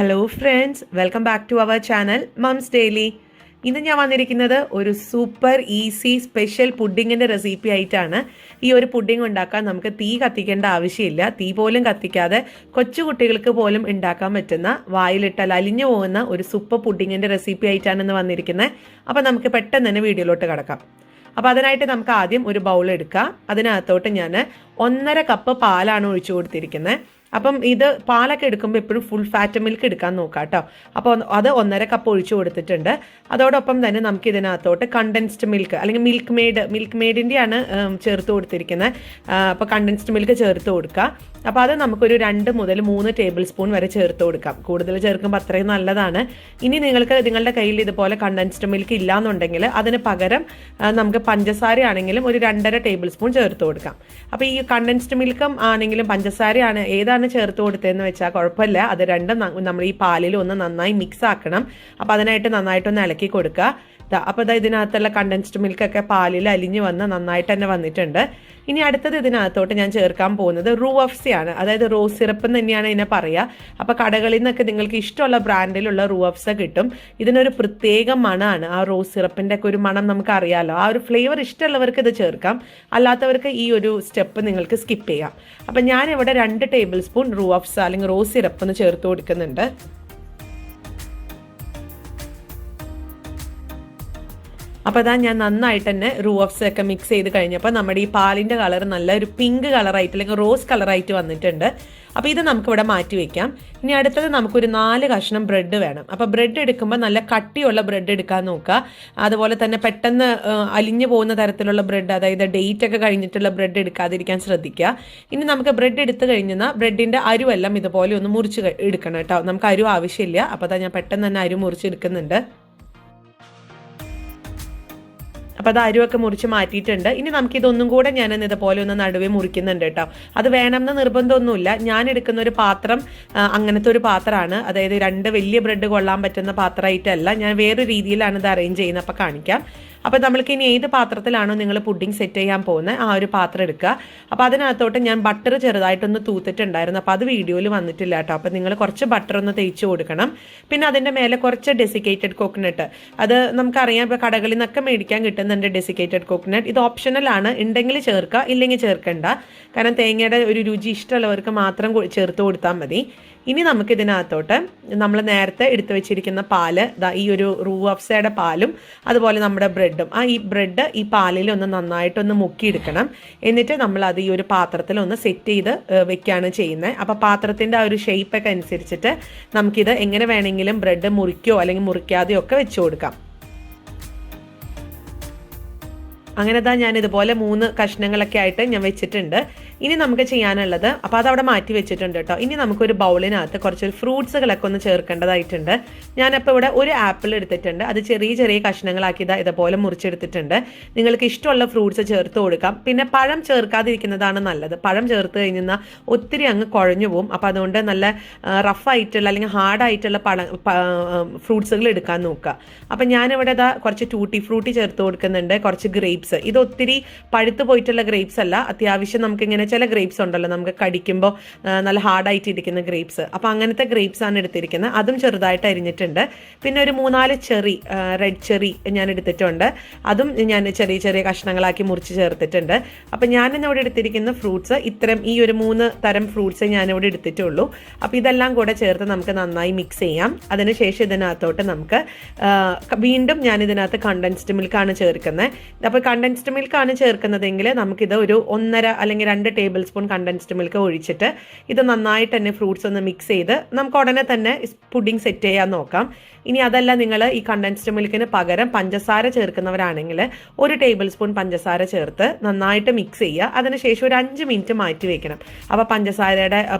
Hello friends, welcome back to our channel mums daily. ഇന്ന് ഞാൻ വന്നിരിക്കുന്നത് ഒരു സൂപ്പർ ഈസി സ്പെഷ്യൽ പുഡിങ്ങിൻ്റെ റെസിപ്പി ആയിട്ടാണ്. ഈ ഒരു പുഡിങ് ഉണ്ടാക്കാൻ നമുക്ക് തീ കത്തിക്കേണ്ട ആവശ്യമില്ല. തീ പോലും കത്തിക്കാതെ കൊച്ചു കുട്ടികൾക്ക് പോലും ഉണ്ടാക്കാൻ പറ്റുന്ന, വായിലിട്ടാൽ അലിഞ്ഞു പോകുന്ന ഒരു സൂപ്പർ പുഡിങ്ങിൻ്റെ റെസിപ്പി ആയിട്ടാണ് ഇന്ന് വന്നിരിക്കുന്നത്. അപ്പോൾ നമുക്ക് പെട്ടെന്ന് തന്നെ വീഡിയോയിലോട്ട് കിടക്കാം. അപ്പോൾ അതിനായിട്ട് നമുക്ക് ആദ്യം ഒരു ബൗൾ എടുക്കാം. അതിനകത്തോട്ട് ഞാൻ 1.5 കപ്പ് പാലാണ് ഒഴിച്ചു കൊടുത്തിരിക്കുന്നത്. അപ്പം ഇത് പാലൊക്കെ എടുക്കുമ്പോൾ എപ്പോഴും ഫുൾ ഫാറ്റ് മിൽക്ക് എടുക്കാൻ നോക്കാം കേട്ടോ. അപ്പോൾ അത് 1.5 കപ്പ് ഒഴിച്ചു കൊടുത്തിട്ടുണ്ട്. അതോടൊപ്പം തന്നെ നമുക്ക് ഇതിനകത്തോട്ട് കണ്ടൻസ്ഡ് മിൽക്ക് അല്ലെങ്കിൽ മിൽക്ക് മെയ്ഡിൻ്റെയാണ് ചേർത്ത് കൊടുത്തിരിക്കുന്നത്. അപ്പോൾ കണ്ടൻസ്ഡ് മിൽക്ക് ചേർത്ത് കൊടുക്കുക. അപ്പോൾ അത് നമുക്കൊരു 2 മുതൽ 3 ടേബിൾ സ്പൂൺ വരെ ചേർത്ത് കൊടുക്കാം. കൂടുതൽ ചേർക്കുമ്പോൾ അത്രയും നല്ലതാണ്. ഇനി നിങ്ങളുടെ കയ്യിൽ ഇതുപോലെ കണ്ടൻസ്ഡ് മിൽക്ക് ഇല്ലാന്നുണ്ടെങ്കിൽ അതിന് പകരം നമുക്ക് പഞ്ചസാരയാണെങ്കിലും ഒരു 2.5 ടേബിൾ സ്പൂൺ ചേർത്ത് കൊടുക്കാം. അപ്പോൾ ഈ കണ്ടൻസ്ഡ് മിൽക്കും ആണെങ്കിലും പഞ്ചസാരയാണ് ഏതാണ് ചേർത്ത് കൊടുത്തതെന്ന് വെച്ചാൽ കുഴപ്പമില്ല. അത് രണ്ടും നമ്മൾ ഈ പാലിൽ ഒന്ന് നന്നായി മിക്സ് ആക്കണം. അപ്പോൾ അതിനായിട്ട് നന്നായിട്ടൊന്ന് ഇളക്കി കൊടുക്കുക. അപ്പോൾ ഇതിനകത്തുള്ള കണ്ടൻസ്ഡ് മിൽക്കൊക്കെ പാലിൽ അലിഞ്ഞ് വന്ന് നന്നായിട്ട് തന്നെ വന്നിട്ടുണ്ട്. ഇനി അടുത്തത് ഇതിനകത്തോട്ട് ഞാൻ ചേർക്കാൻ പോകുന്നത് റൂഅഫ്സയാണ്, അതായത് റോസ് സിറപ്പ് എന്ന് തന്നെയാണ് ഇതിനെ പറയുക. അപ്പോൾ കടകളിൽ നിന്നൊക്കെ നിങ്ങൾക്ക് ഇഷ്ടമുള്ള ബ്രാൻഡിലുള്ള റൂഅഫ്സ കിട്ടും. ഇതിനൊരു പ്രത്യേക മണമാണ്. ആ റോസ് സിറപ്പിൻ്റെ ഒക്കെ ഒരു മണം നമുക്ക് അറിയാമല്ലോ. ആ ഒരു ഫ്ലേവർ ഇഷ്ടമുള്ളവർക്ക് ഇത് ചേർക്കാം, അല്ലാത്തവർക്ക് ഈ ഒരു സ്റ്റെപ്പ് നിങ്ങൾക്ക് സ്കിപ്പ് ചെയ്യാം. അപ്പം ഞാനിവിടെ 2 ടേബിൾ സ്പൂൺ റൂഅഫ്സ അല്ലെങ്കിൽ റോസ് സിറപ്പ് ഒന്ന് ചേർത്ത് കൊടുക്കുന്നുണ്ട്. അപ്പോൾ അതാ ഞാൻ നന്നായിട്ട് തന്നെ റൂഅഫ്സ ഒക്കെ മിക്സ് ചെയ്ത് കഴിഞ്ഞപ്പോൾ നമ്മുടെ ഈ പാലിൻ്റെ കളർ നല്ല ഒരു പിങ്ക് കളറായിട്ട് അല്ലെങ്കിൽ റോസ് കളറായിട്ട് വന്നിട്ടുണ്ട്. അപ്പോൾ ഇത് നമുക്കിവിടെ മാറ്റി വയ്ക്കാം. ഇനി അടുത്തത് നമുക്കൊരു 4 കഷ്ണം ബ്രെഡ് വേണം. അപ്പോൾ ബ്രെഡ് എടുക്കുമ്പോൾ നല്ല കട്ടിയുള്ള ബ്രെഡ് എടുക്കാൻ നോക്കുക. അതുപോലെ തന്നെ പെട്ടെന്ന് അലിഞ്ഞു പോകുന്ന തരത്തിലുള്ള ബ്രെഡ്, അതായത് ഡേറ്റ് ഒക്കെ കഴിഞ്ഞിട്ടുള്ള ബ്രെഡ് എടുക്കാതിരിക്കാൻ ശ്രദ്ധിക്കുക. ഇനി നമുക്ക് ബ്രെഡ് എടുത്തു കഴിഞ്ഞാൽ ബ്രെഡിൻ്റെ അരുവെല്ലാം ഇതുപോലെ ഒന്ന് മുറിച്ച് എടുക്കണം കേട്ടോ. നമുക്ക് അരു ആവശ്യമില്ല. അപ്പോൾ അതാ ഞാൻ പെട്ടെന്ന് തന്നെ അരു മുറിച്ചെടുക്കുന്നുണ്ട്. അപ്പോൾ അത് അരുവൊക്കെ മുറിച്ച് മാറ്റിയിട്ടുണ്ട്. ഇനി നമുക്കിതൊന്നും കൂടെ ഞാൻ ഇതുപോലെ ഒന്ന് നടുവേ മുറിക്കുന്നുണ്ട് കേട്ടോ. അത് വേണമെന്ന് നിർബന്ധമൊന്നുമില്ല. ഞാൻ എടുക്കുന്ന ഒരു പാത്രം അങ്ങനത്തെ ഒരു പാത്രമാണ്, അതായത് 2 വലിയ ബ്രെഡ് കൊള്ളാൻ പറ്റുന്ന പാത്രമായിട്ടല്ല. ഞാൻ വേറൊരു രീതിയിലാണ് ഇത് അറേഞ്ച് ചെയ്യുന്നത്. അപ്പോൾ കാണിക്കാം. അപ്പോൾ നമ്മൾക്ക് ഇനി ഏത് പാത്രത്തിലാണോ നിങ്ങൾ പുഡിംഗ് സെറ്റ് ചെയ്യാൻ പോകുന്നത് ആ ഒരു പാത്രം എടുക്കുക. അപ്പോൾ അതിനകത്തോട്ട് ഞാൻ ബട്ടർ ചെറുതായിട്ടൊന്ന് തൂത്തിട്ടുണ്ടായിരുന്നു. അപ്പോൾ അത് വീഡിയോയിൽ വന്നിട്ടില്ല കേട്ടോ. അപ്പോൾ നിങ്ങൾ കുറച്ച് ബട്ടർ ഒന്ന് തേച്ച് കൊടുക്കണം. പിന്നെ അതിൻ്റെ മേലെ കുറച്ച് ഡെസിക്കേറ്റഡ് കോക്കനട്ട്, അത് നമുക്കറിയാം ഇപ്പോൾ കടകളിൽ നിന്നൊക്കെ മേടിക്കാൻ കിട്ടുന്നുണ്ട് ഡെസിക്കേറ്റഡ് കോക്കനട്ട്. ഇത് ഓപ്ഷണലാണ്, ഉണ്ടെങ്കിൽ ചേർക്കുക, ഇല്ലെങ്കിൽ ചേർക്കണ്ട. കാരണം തേങ്ങയുടെ ഒരു രുചി ഇഷ്ടമുള്ളവർക്ക് മാത്രം ചേർത്ത് കൊടുത്താൽ മതി. ഇനി നമുക്കിതിനകത്തോട്ട് നമ്മൾ നേരത്തെ എടുത്തു വെച്ചിരിക്കുന്ന പാല്, ഈ ഒരു റൂഅഫ്സയുടെ പാലും അതുപോലെ നമ്മുടെ ബ്രെഡും, ഈ ബ്രെഡ് ഈ പാലിൽ ഒന്ന് നന്നായിട്ടൊന്ന് മുക്കിയെടുക്കണം. എന്നിട്ട് നമ്മൾ അത് ഈ ഒരു പാത്രത്തിൽ ഒന്ന് സെറ്റ് ചെയ്ത് വെക്കുകയാണ് ചെയ്യുന്നത്. അപ്പോൾ പാത്രത്തിൻ്റെ ആ ഒരു ഷേപ്പൊക്കെ അനുസരിച്ചിട്ട് നമുക്കിത് എങ്ങനെ വേണമെങ്കിലും ബ്രെഡ് മുറിക്കുകയോ അല്ലെങ്കിൽ മുറിക്കാതെയോ ഒക്കെ വെച്ച് കൊടുക്കാം. അങ്ങനെ ഞാൻ ഇതുപോലെ 3 കഷ്ണങ്ങളൊക്കെ ആയിട്ട് ഞാൻ വെച്ചിട്ടുണ്ട്. ഇനി നമുക്ക് ചെയ്യാനുള്ളത്, അപ്പോൾ അതവിടെ മാറ്റി വെച്ചിട്ടുണ്ട് കേട്ടോ. ഇനി നമുക്കൊരു ബൗളിനകത്ത് കുറച്ച് ഫ്രൂട്ട്സുകളൊക്കെ ഒന്ന് ചേർക്കേണ്ടതായിട്ടുണ്ട്. ഞാനപ്പോൾ ഇവിടെ ഒരു ആപ്പിൾ എടുത്തിട്ടുണ്ട്. അത് ചെറിയ ചെറിയ കഷ്ണങ്ങളാക്കി ഇതുപോലെ മുറിച്ചെടുത്തിട്ടുണ്ട്. നിങ്ങൾക്ക് ഇഷ്ടമുള്ള ഫ്രൂട്ട്സ് ചേർത്ത് കൊടുക്കാം. പിന്നെ പഴം ചേർക്കാതിരിക്കുന്നതാണ് നല്ലത്. പഴം ചേർത്ത് കഴിഞ്ഞാൽ ഒത്തിരി അങ്ങ് കുഴഞ്ഞു പോകും. അപ്പോൾ അതുകൊണ്ട് നല്ല റഫായിട്ടുള്ള അല്ലെങ്കിൽ ഹാർഡായിട്ടുള്ള ഫ്രൂട്ട്സുകൾ എടുക്കാൻ നോക്കുക. അപ്പം ഞാനിവിടെ കുറച്ച് ടൂട്ടി ഫ്രൂട്ടി ചേർത്ത് കൊടുക്കുന്നുണ്ട്, കുറച്ച് ഗ്രേപ്സ്. ഇത് ഒത്തിരി പഴുത്തു പോയിട്ടുള്ള ഗ്രേപ്സ് അല്ല, അത്യാവശ്യം നമുക്കിങ്ങനെ ചില ഗ്രേപ്സ് ഉണ്ടല്ലോ നമുക്ക് കടിക്കുമ്പോൾ നല്ല ഹാർഡായിട്ട് ഇരിക്കുന്ന ഗ്രേപ്സ്. അപ്പോൾ അങ്ങനത്തെ ഗ്രേപ്സ് ആണ് എടുത്തിരിക്കുന്നത്. അതും ചെറുതായിട്ട് അരിഞ്ഞിട്ടുണ്ട്. പിന്നെ ഒരു 3-4 ചെറി, റെഡ് ചെറി ഞാൻ എടുത്തിട്ടുണ്ട്. അതും ഞാൻ ചെറിയ ചെറിയ കഷ്ണങ്ങളാക്കി മുറിച്ച് ചേർത്തിട്ടുണ്ട്. അപ്പം ഞാനിന്നിവിടെ എടുത്തിരിക്കുന്ന ഫ്രൂട്ട്സ് ഈ ഒരു 3 തരം ഫ്രൂട്ട്സ് ഞാനിവിടെ എടുത്തിട്ടുള്ളൂ. അപ്പോൾ ഇതെല്ലാം കൂടെ ചേർത്ത് നമുക്ക് നന്നായി മിക്സ് ചെയ്യാം. അതിനുശേഷം ഇതിനകത്തോട്ട് നമുക്ക് വീണ്ടും ഞാൻ ഇതിനകത്ത് കണ്ടൻസ്ഡ് മിൽക്കാണ് ചേർക്കുന്നത്. അപ്പോൾ കണ്ടൻസ്ഡ് മിൽക്കാണ് ചേർക്കുന്നതെങ്കിൽ നമുക്കിത് ഒരു 1.5 അല്ലെങ്കിൽ 2 ടേബിൾ സ്പൂൺ കണ്ടൻസ്ഡ് മിൽക്ക് ഒഴിച്ചിട്ട് ഇത് നന്നായിട്ട് തന്നെ ഫ്രൂട്ട്സ് ഒന്ന് മിക്സ് ചെയ്ത് നമുക്ക് ഉടനെ തന്നെ പുഡിംഗ് സെറ്റ് ചെയ്യാൻ നോക്കാം. ഇനി അതല്ല, നിങ്ങൾ ഈ കണ്ടൻസ്ഡ് മിൽക്കിന് പകരം പഞ്ചസാര ചേർക്കുന്നവരാണെങ്കിൽ 1 ടേബിൾ സ്പൂൺ പഞ്ചസാര ചേർത്ത് നന്നായിട്ട് മിക്സ് ചെയ്യുക. അതിനുശേഷം ഒരു 5 മിനിറ്റ് മാറ്റി വെക്കണം. അപ്പോൾ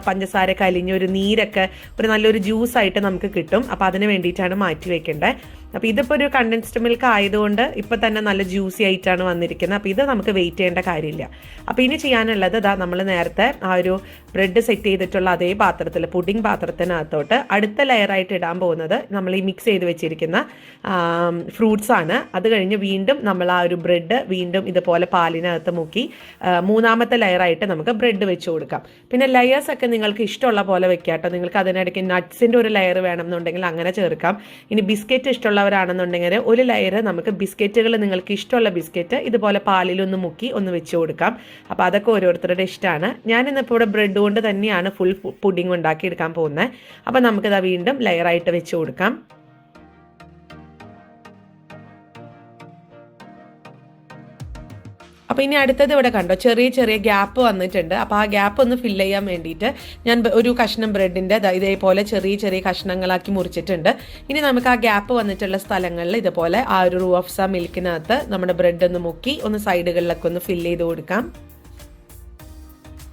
പഞ്ചസാര കലിഞ്ഞ് ഒരു നീരൊക്കെ ഒരു നല്ലൊരു ജ്യൂസായിട്ട് നമുക്ക് കിട്ടും. അപ്പോൾ അതിന് വേണ്ടിയിട്ടാണ് മാറ്റി വെക്കേണ്ടത്. അപ്പോൾ ഇതിപ്പോൾ ഒരു കണ്ടൻസ്ഡ് മിൽക്ക് ആയതുകൊണ്ട് ഇപ്പോൾ തന്നെ നല്ല ജ്യൂസി ആയിട്ടാണ് വന്നിരിക്കുന്നത്. അപ്പോൾ ഇത് നമുക്ക് വെയിറ്റ് ചെയ്യേണ്ട കാര്യമില്ല. അപ്പോൾ ഇനി ചെയ്യാനുള്ളത് നമ്മൾ നേരത്തെ ആ ഒരു ബ്രെഡ് സെറ്റ് ചെയ്തിട്ടുള്ള അതേ പാത്രത്തിൽ, പുഡിംഗ് പാത്രത്തിനകത്തോട്ട് അടുത്ത ലെയറായിട്ട് ഇടാൻ പോകുന്നത് നമ്മൾ ഈ മിക്സ് ചെയ്ത് വെച്ചിരിക്കുന്ന ഫ്രൂട്ട്സ് ആണ്. അത് കഴിഞ്ഞ് വീണ്ടും നമ്മൾ ആ ഒരു ബ്രെഡ് വീണ്ടും ഇതുപോലെ പാലിനകത്ത് മുക്കി മൂന്നാമത്തെ ലെയറായിട്ട് നമുക്ക് ബ്രെഡ് വെച്ച് കൊടുക്കാം. പിന്നെ ലെയേഴ്സൊക്കെ നിങ്ങൾക്ക് ഇഷ്ടമുള്ള പോലെ വെക്കാം കേട്ടോ. നിങ്ങൾക്ക് അതിനിടയ്ക്ക് നട്ട്സിൻ്റെ ഒരു ലെയർ വേണമെന്നുണ്ടെങ്കിൽ അങ്ങനെ ചേർക്കാം. ഇനി ബിസ്ക്കറ്റ് ഇഷ്ടമുള്ളവരാണെന്നുണ്ടെങ്കിൽ ഒരു ലെയർ നമുക്ക് ബിസ്ക്കറ്റുകൾ, നിങ്ങൾക്ക് ഇഷ്ടമുള്ള ബിസ്ക്കറ്റ് ഇതുപോലെ പാലിലൊന്ന് മുക്കി ഒന്ന് വെച്ച് കൊടുക്കാം. അപ്പോൾ അതൊക്കെ ഓരോരുത്തരുടെ ഇഷ്ടമാണ്. ഞാനിന്നിപ്പോൾ ഇവിടെ ബ്രെഡ് കൊണ്ട് തന്നെയാണ് ഫുൾ പുഡിംഗ് ഉണ്ടാക്കിയെടുക്കാൻ പോകുന്നത്. അപ്പോൾ നമുക്കിതാ വീണ്ടും ലെയറായിട്ട് വെച്ച് കൊടുക്കാം. അപ്പോൾ ഇനി അടുത്തത് ഇവിടെ കണ്ടോ, ചെറിയ ചെറിയ ഗ്യാപ്പ് വന്നിട്ടുണ്ട്. അപ്പോൾ ആ ഗ്യാപ്പ് ഒന്ന് ഫില്ല് ചെയ്യാൻ വേണ്ടിയിട്ട് ഞാൻ ഒരു കഷ്ണം ബ്രെഡിൻ്റെ ഇതേപോലെ ചെറിയ ചെറിയ കഷ്ണങ്ങളാക്കി മുറിച്ചിട്ടുണ്ട്. ഇനി നമുക്ക് ആ ഗ്യാപ്പ് വന്നിട്ടുള്ള സ്ഥലങ്ങളിൽ ഇതുപോലെ ആ ഒരു റൂ ഓഫ് സാ മിൽക്കിനകത്ത് നമ്മുടെ ബ്രെഡ് ഒന്ന് മുക്കി ഒന്ന് സൈഡുകളിലൊക്കെ ഒന്ന് ഫില്ല് ചെയ്ത് കൊടുക്കാം.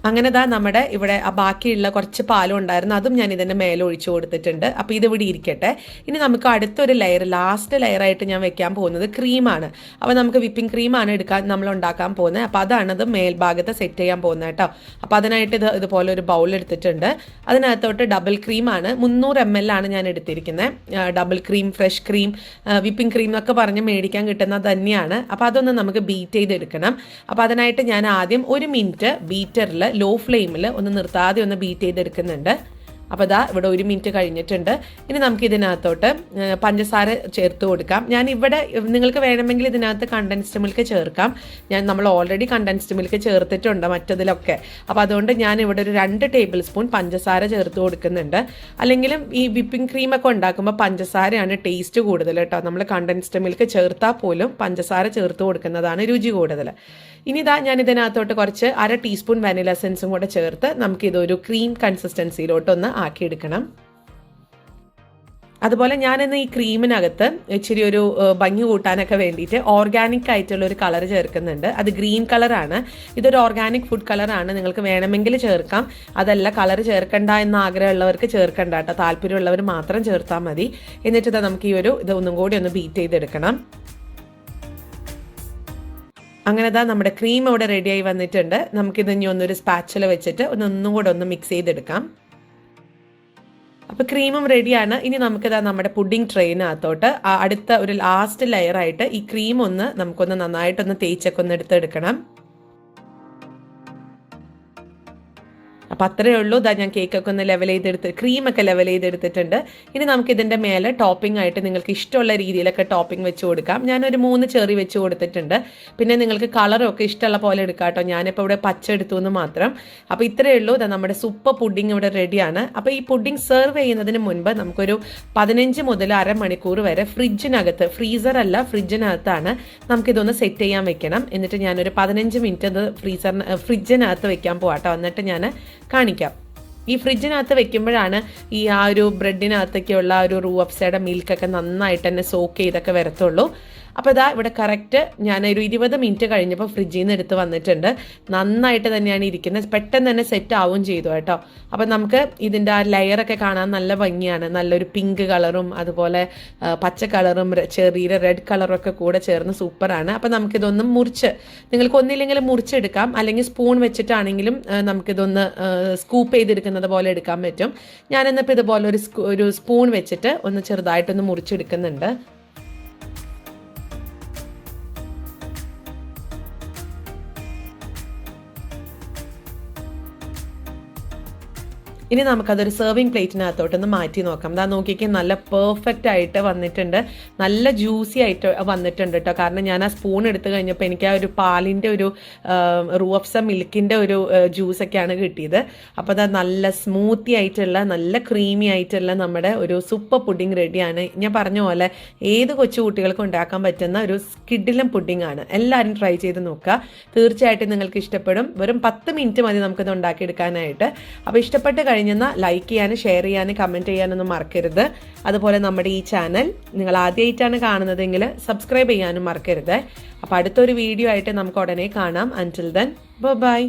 അങ്ങനെ നമ്മുടെ ഇവിടെ ബാക്കിയുള്ള കുറച്ച് പാലും ഉണ്ടായിരുന്നു, അതും ഞാൻ ഇതിൻ്റെ മേലെ ഒഴിച്ചു കൊടുത്തിട്ടുണ്ട്. അപ്പോൾ ഇതിവിടെ ഇരിക്കട്ടെ. ഇനി നമുക്ക് അടുത്തൊരു ലെയർ, ലാസ്റ്റ് ലെയറായിട്ട് ഞാൻ വെക്കാൻ പോകുന്നത് ക്രീമാണ്. അപ്പോൾ നമുക്ക് വിപ്പിംഗ് ക്രീമാണ് നമ്മൾ ഉണ്ടാക്കാൻ പോകുന്നത്. അപ്പോൾ അതാണത് മേൽഭാഗത്ത് സെറ്റ് ചെയ്യാൻ പോകുന്നത് കേട്ടോ. അപ്പോൾ അതിനായിട്ട് ഇതുപോലെ ഒരു ബൗൾ എടുത്തിട്ടുണ്ട്. അതിനകത്തോട്ട് ഡബിൾ ക്രീമാണ്, 300 ml ആണ് ഞാൻ എടുത്തിരിക്കുന്നത്. Double cream, fresh cream, whipping cream എന്നൊക്കെ പറഞ്ഞ് മേടിക്കാൻ കിട്ടുന്നത് തന്നെയാണ്. അപ്പോൾ അതൊന്ന് നമുക്ക് ബീറ്റ് ചെയ്തെടുക്കണം. അപ്പോൾ അതിനായിട്ട് ഞാൻ ആദ്യം 1 മിനിറ്റ് ബീറ്ററിൽ ലോ ഫ്ലെയിമിൽ ഒന്ന് നിർത്താതെ ഒന്ന് ബീറ്റ് ചെയ്തെടുക്കുന്നുണ്ട്. അപ്പോൾ ഇവിടെ 1 മിനിറ്റ് കഴിഞ്ഞിട്ടുണ്ട്. ഇനി നമുക്ക് ഇതിനകത്തോട്ട് പഞ്ചസാര ചേർത്ത് കൊടുക്കാം. ഞാൻ ഇവിടെ നിങ്ങൾക്ക് വേണമെങ്കിൽ ഇതിനകത്ത് കണ്ടൻസ്ഡ് മിൽക്ക് ചേർക്കാം. നമ്മൾ ഓൾറെഡി കണ്ടൻസ്ഡ് മിൽക്ക് ചേർത്തിട്ടുണ്ട് മറ്റതിലൊക്കെ. അപ്പോൾ അതുകൊണ്ട് ഞാൻ ഇവിടെ ഒരു 2 ടേബിൾ സ്പൂൺ പഞ്ചസാര ചേർത്ത് കൊടുക്കുന്നുണ്ട്. അല്ലെങ്കിലും ഈ വിപ്പിംഗ് ക്രീമൊക്കെ ഉണ്ടാക്കുമ്പോൾ പഞ്ചസാരയാണ് ടേസ്റ്റ് കൂടുതൽ കേട്ടോ. നമ്മൾ കണ്ടൻസ്ഡ് മിൽക്ക് ചേർത്താൽ പോലും പഞ്ചസാര ചേർത്ത് കൊടുക്കുന്നതാണ് രുചി കൂടുതൽ. ഇനി ഞാൻ ഇതിനകത്തോട്ട് കുറച്ച് 1/2 ടീസ്പൂൺ വാനില എസൻസും കൂടെ ചേർത്ത് നമുക്കിതൊരു ക്രീം കൺസിസ്റ്റൻസിയിലോട്ടൊന്ന് ആക്കിയെടുക്കണം. അതുപോലെ ഞാനിന്ന് ഈ ക്രീമിനകത്ത് ഇച്ചിരി ഒരു ഭംഗി കൂട്ടാനൊക്കെ വേണ്ടിയിട്ട് ഓർഗാനിക് ആയിട്ടുള്ള ഒരു കളർ ചേർക്കുന്നുണ്ട്. അത് ഗ്രീൻ കളറാണ്. ഇതൊരു ഓർഗാനിക് ഫുഡ് കളറാണ്. നിങ്ങൾക്ക് വേണമെങ്കിൽ ചേർക്കാം. അതല്ല കളർ ചേർക്കണ്ട എന്ന് ആഗ്രഹമുള്ളവർക്ക് ചേർക്കണ്ട കേട്ടോ. താല്പര്യമുള്ളവർ മാത്രം ചേർത്താൽ മതി. എന്നിട്ട് നമുക്ക് ഇത് ഒന്നും കൂടി ഒന്ന് ബീറ്റ് ചെയ്തെടുക്കണം. അങ്ങനെ നമ്മുടെ ക്രീം ഇവിടെ റെഡിയായി വന്നിട്ടുണ്ട്. നമുക്കിത് ഇനി ഒന്നൊരു സ്പാച്ചില വെച്ചിട്ട് ഒന്നും കൂടെ ഒന്ന് മിക്സ് ചെയ്തെടുക്കാം. അപ്പോൾ ക്രീമും റെഡിയാണ്. ഇനി നമുക്കിതാ നമ്മുടെ പുഡിംഗ് ട്രെയിനകത്തോട്ട് അടുത്ത ഒരു ലാസ്റ്റ് ലെയറായിട്ട് ഈ ക്രീം നമുക്കൊന്ന് നന്നായിട്ടൊന്ന് തേച്ചൊക്കെ ഒന്ന് എടുത്തെടുക്കണം. അപ്പം അത്രയേ ഉള്ളൂ. ഞാൻ കേക്കൊക്കെ ഒന്ന് ലെവൽ ചെയ്തെടുത്ത് ക്രീമൊക്കെ ലെവൽ ചെയ്തെടുത്തിട്ടുണ്ട്. ഇനി നമുക്ക് ഇതിൻ്റെ മേലെ ടോപ്പിംഗ് ആയിട്ട് നിങ്ങൾക്ക് ഇഷ്ടമുള്ള രീതിയിലൊക്കെ ടോപ്പിംഗ് വെച്ച് കൊടുക്കാം. ഞാനൊരു 3 ചെറി വെച്ച് കൊടുത്തിട്ടുണ്ട്. പിന്നെ നിങ്ങൾക്ക് കളറൊക്കെ ഇഷ്ടമുള്ള പോലെ എടുക്കാം കേട്ടോ. ഞാനിപ്പോൾ ഇവിടെ പച്ച എടുത്തു എന്ന് മാത്രം. അപ്പോൾ ഇത്രയേ ഉള്ളൂ. നമ്മുടെ സൂപ്പർ പുഡിംഗ് ഇവിടെ റെഡിയാണ്. അപ്പോൾ ഈ പുഡിംഗ് സെർവ് ചെയ്യുന്നതിന് മുൻപ് നമുക്കൊരു 15 മുതൽ അരമണിക്കൂർ വരെ ഫ്രിഡ്ജിനകത്ത്, ഫ്രീസർ അല്ല ഫ്രിഡ്ജിനകത്താണ് നമുക്കിതൊന്ന് സെറ്റ് ചെയ്യാൻ വെക്കണം. എന്നിട്ട് ഞാനൊരു 15 മിനിറ്റ് അത് ഫ്രിഡ്ജിനകത്ത് വെക്കാൻ പോകാട്ടോ. എന്നിട്ട് ഞാൻ കാണിക്കാം. ഈ ഫ്രിഡ്ജിനകത്ത് വെക്കുമ്പോഴാണ് ഈ ആ ഒരു ബ്രെഡിനകത്തൊക്കെയുള്ള ഒരു റൂ അപ്സൈഡ് മിൽക്കൊക്കെ നന്നായിട്ട് തന്നെ സോക്ക് ചെയ്തൊക്കെ വരത്തുള്ളൂ. അപ്പോൾ ഇവിടെ കറക്റ്റ് ഞാനൊരു 20 മിനിറ്റ് കഴിഞ്ഞപ്പോൾ ഫ്രിഡ്ജിൽ നിന്ന് എടുത്ത് വന്നിട്ടുണ്ട്. നന്നായിട്ട് തന്നെയാണ് ഇരിക്കുന്നത്. പെട്ടെന്ന് തന്നെ സെറ്റ് ആവുകയും ചെയ്തു കേട്ടോ. അപ്പോൾ നമുക്ക് ഇതിൻ്റെ ആ ലെയറൊക്കെ കാണാൻ നല്ല ഭംഗിയാണ്. നല്ലൊരു പിങ്ക് കളറും അതുപോലെ പച്ച കളറും ചെറിയ റെഡ് കളറൊക്കെ കൂടെ ചേർന്ന് സൂപ്പറാണ്. അപ്പോൾ നമുക്കിതൊന്നും നിങ്ങൾക്ക് ഒന്നില്ലെങ്കിൽ മുറിച്ചെടുക്കാം, അല്ലെങ്കിൽ സ്പൂൺ വെച്ചിട്ടാണെങ്കിലും നമുക്കിതൊന്ന് സ്കൂപ്പ് ചെയ്തെടുക്കുന്നത് പോലെ എടുക്കാൻ പറ്റും. ഞാനിന്നിപ്പോൾ ഇതുപോലെ ഒരു സ്പൂൺ വെച്ചിട്ട് ഒന്ന് ചെറുതായിട്ടൊന്ന് മുറിച്ചെടുക്കുന്നുണ്ട്. ഇനി നമുക്കതൊരു സെർവിങ് പ്ലേറ്റിനകത്തോട്ടൊന്ന് മാറ്റി നോക്കാം. നോക്കിക്ക് നല്ല പെർഫെക്റ്റ് ആയിട്ട് വന്നിട്ടുണ്ട്. നല്ല ജ്യൂസി ആയിട്ട് വന്നിട്ടുണ്ട് കേട്ടോ. കാരണം ഞാൻ ആ സ്പൂൺ എടുത്തു കഴിഞ്ഞപ്പോൾ എനിക്ക് ആ ഒരു പാലിൻ്റെ ഒരു റൂഅഫ്സ മിൽക്കിൻ്റെ ഒരു ജ്യൂസൊക്കെയാണ് കിട്ടിയത്. അപ്പോൾ നല്ല സ്മൂത്തി ആയിട്ടുള്ള നല്ല ക്രീമി ആയിട്ടുള്ള നമ്മുടെ ഒരു സൂപ്പർ പുഡിംഗ് റെഡിയാണ്. ഞാൻ പറഞ്ഞ പോലെ ഏത് കൊച്ചു കുട്ടികൾക്കും ഉണ്ടാക്കാൻ പറ്റുന്ന ഒരു കിഡിലും പുഡിംഗ് ആണ്. എല്ലാവരും ട്രൈ ചെയ്ത് നോക്കുക. തീർച്ചയായിട്ടും നിങ്ങൾക്ക് ഇഷ്ടപ്പെടും. വെറും 10 മിനിറ്റ് മതി നമുക്കിത് ഉണ്ടാക്കിയെടുക്കാനായിട്ട്. അപ്പോൾ ഇഷ്ടപ്പെട്ട് കഴിഞ്ഞാൽ ലൈക്ക് ചെയ്യാനും ഷെയർ ചെയ്യാനും കമൻറ്റ് ചെയ്യാനൊന്നും മറക്കരുത്. അതുപോലെ നമ്മുടെ ഈ ചാനൽ നിങ്ങൾ ആദ്യമായിട്ടാണ് കാണുന്നതെങ്കിൽ സബ്സ്ക്രൈബ് ചെയ്യാനും മറക്കരുത്. അപ്പോൾ അടുത്തൊരു വീഡിയോ ആയിട്ട് നമുക്ക് ഉടനെ കാണാം. അൻറ്റിൽ ദെൻ ബൈ.